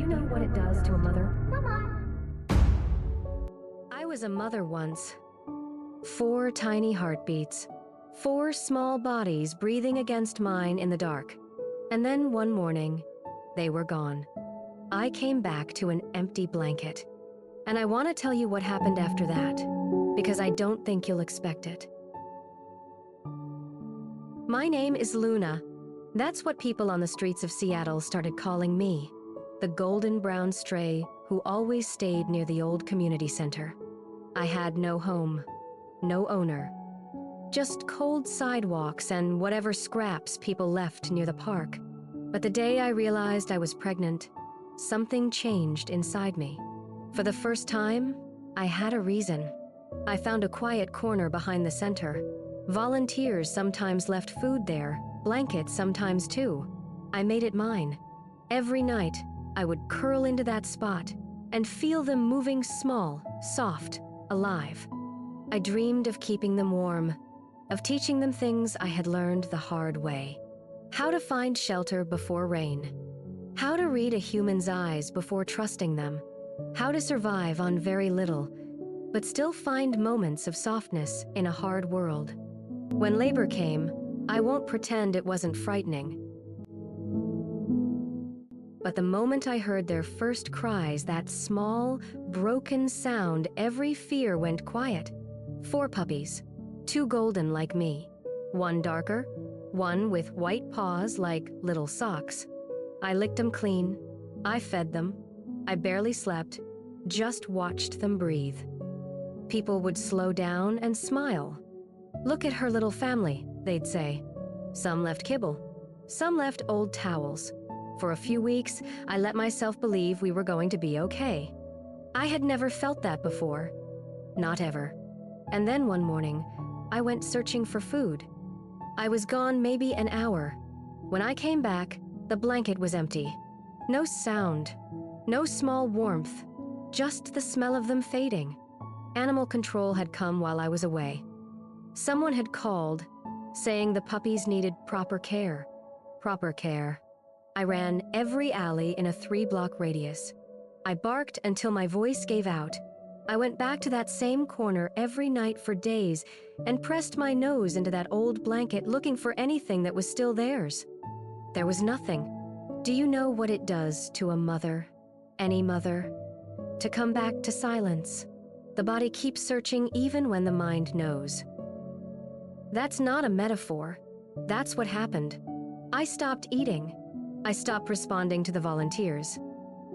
know what it does to a mother? Mama. I was a mother once. 4 tiny heartbeats. 4 small bodies breathing against mine in the dark. And then one morning, they were gone. I came back to an empty blanket. And I want to tell you what happened after that, because I don't think you'll expect it. My name is Luna. That's what people on the streets of Seattle started calling me. The golden brown stray who always stayed near the old community center. I had no home, no owner. Just cold sidewalks and whatever scraps people left near the park. But the day I realized I was pregnant, something changed inside me. For the first time, I had a reason. I found a quiet corner behind the center. Volunteers sometimes left food there, blankets sometimes too. I made it mine. Every night, I would curl into that spot and feel them moving small, soft, alive. I dreamed of keeping them warm, of teaching them things I had learned the hard way. How to find shelter before rain. How to read a human's eyes before trusting them. How to survive on very little, but still find moments of softness in a hard world. When labor came, I won't pretend it wasn't frightening. But the moment I heard their first cries, that small, broken sound, every fear went quiet. 4 puppies, 2 golden like me, 1 darker, 1 with white paws like little socks. I licked them clean, I fed them, I barely slept, just watched them breathe. People would slow down and smile. "Look at her little family," they'd say. Some left kibble, some left old towels. For a few weeks, I let myself believe we were going to be okay. I had never felt that before. Not ever. And then one morning, I went searching for food. I was gone maybe an hour. When I came back, the blanket was empty. No sound, no small warmth, just the smell of them fading. Animal control had come while I was away. Someone had called, saying the puppies needed proper care. Proper care. I ran every alley in a 3-block radius. I barked until my voice gave out. I went back to that same corner every night for days and pressed my nose into that old blanket looking for anything that was still theirs. There was nothing. Do you know what it does to a mother? Any mother? To come back to silence. The body keeps searching even when the mind knows. That's not a metaphor. That's what happened. I stopped eating. I stopped responding to the volunteers.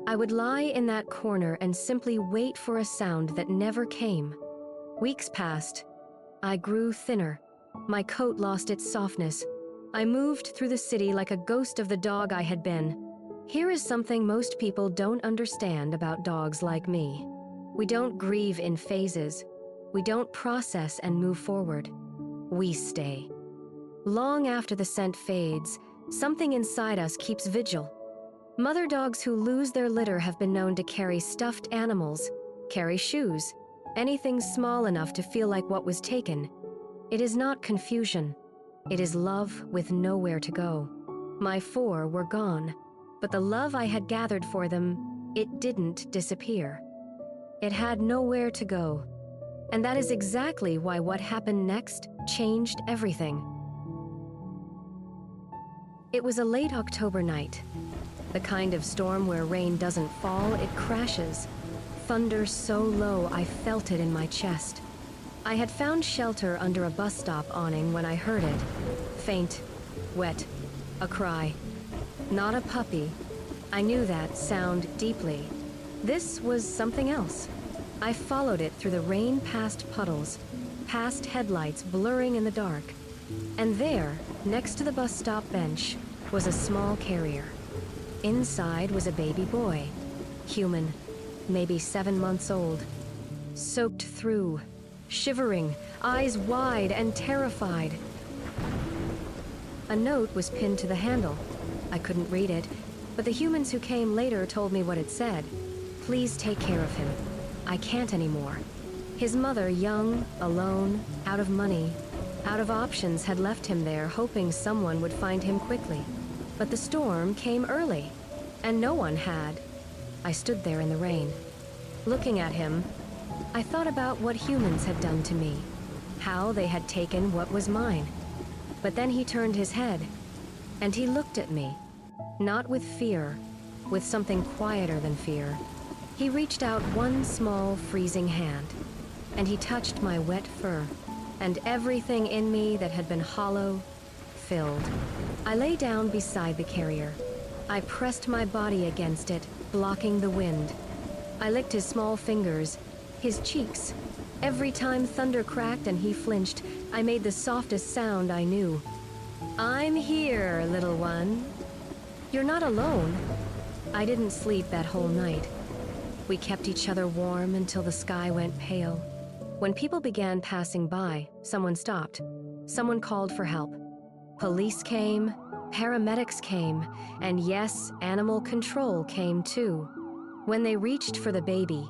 I would lie in that corner and simply wait for a sound that never came. Weeks passed. I grew thinner. My coat lost its softness. I moved through the city like a ghost of the dog I had been. Here is something most people don't understand about dogs like me. We don't grieve in phases. We don't process and move forward. We stay. Long after the scent fades, something inside us keeps vigil. Mother dogs who lose their litter have been known to carry stuffed animals, carry shoes, anything small enough to feel like what was taken. It is not confusion. It is love with nowhere to go. My 4 were gone, but the love I had gathered for them, it didn't disappear. It had nowhere to go. And that is exactly why what happened next changed everything. It was a late October night. The kind of storm where rain doesn't fall, it crashes. Thunder so low I felt it in my chest. I had found shelter under a bus stop awning when I heard it. Faint, wet, a cry. Not a puppy. I knew that sound deeply. This was something else. I followed it through the rain past puddles, past headlights blurring in the dark. And there, next to the bus stop bench, was a small carrier. Inside was a baby boy, human, maybe 7 months old, soaked through, shivering, eyes wide and terrified. A note was pinned to the handle. I couldn't read it, but the humans who came later told me what it said. Please take care of him. I can't anymore. His mother, young, alone, out of money, out of options, had left him there, hoping someone would find him quickly. But the storm came early, and no one had. I stood there in the rain. Looking at him, I thought about what humans had done to me, how they had taken what was mine. But then he turned his head, and he looked at me, not with fear, with something quieter than fear. He reached out one small, freezing hand, and he touched my wet fur, and everything in me that had been hollow filled. I lay down beside the carrier. I pressed my body against it, blocking the wind. I licked his small fingers, his cheeks. Every time thunder cracked and he flinched, I made the softest sound I knew. I'm here, little one. You're not alone. I didn't sleep that whole night. We kept each other warm until the sky went pale. When people began passing by, someone stopped. Someone called for help. Police came, paramedics came, and yes, animal control came too. When they reached for the baby,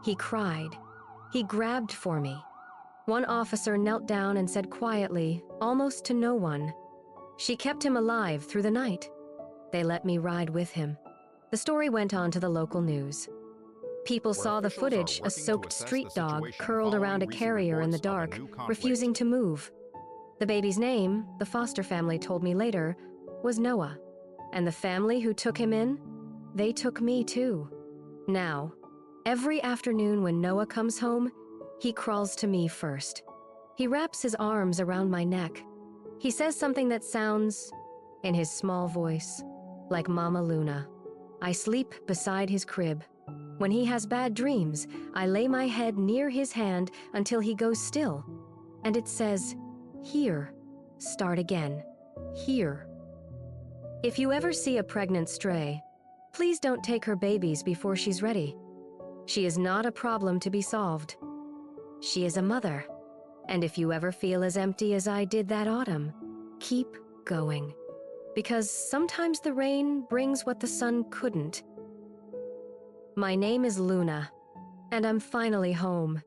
he cried. He grabbed for me. One officer knelt down and said quietly, almost to no one, "She kept him alive through the night." They let me ride with him. The story went on to the local news. People saw the footage, a soaked street dog curled around a carrier in the dark, refusing to move. The baby's name, the foster family told me later, was Noah. And the family who took him in, they took me too. Now, every afternoon when Noah comes home, he crawls to me first. He wraps his arms around my neck. He says something that sounds, in his small voice, like Mama Luna. I sleep beside his crib. When he has bad dreams, I lay my head near his hand until he goes still. And it says, "Here, start again. Here." If you ever see a pregnant stray, please don't take her babies before she's ready. She is not a problem to be solved. She is a mother. And if you ever feel as empty as I did that autumn, keep going. Because sometimes the rain brings what the sun couldn't. My name is Luna, and I'm finally home.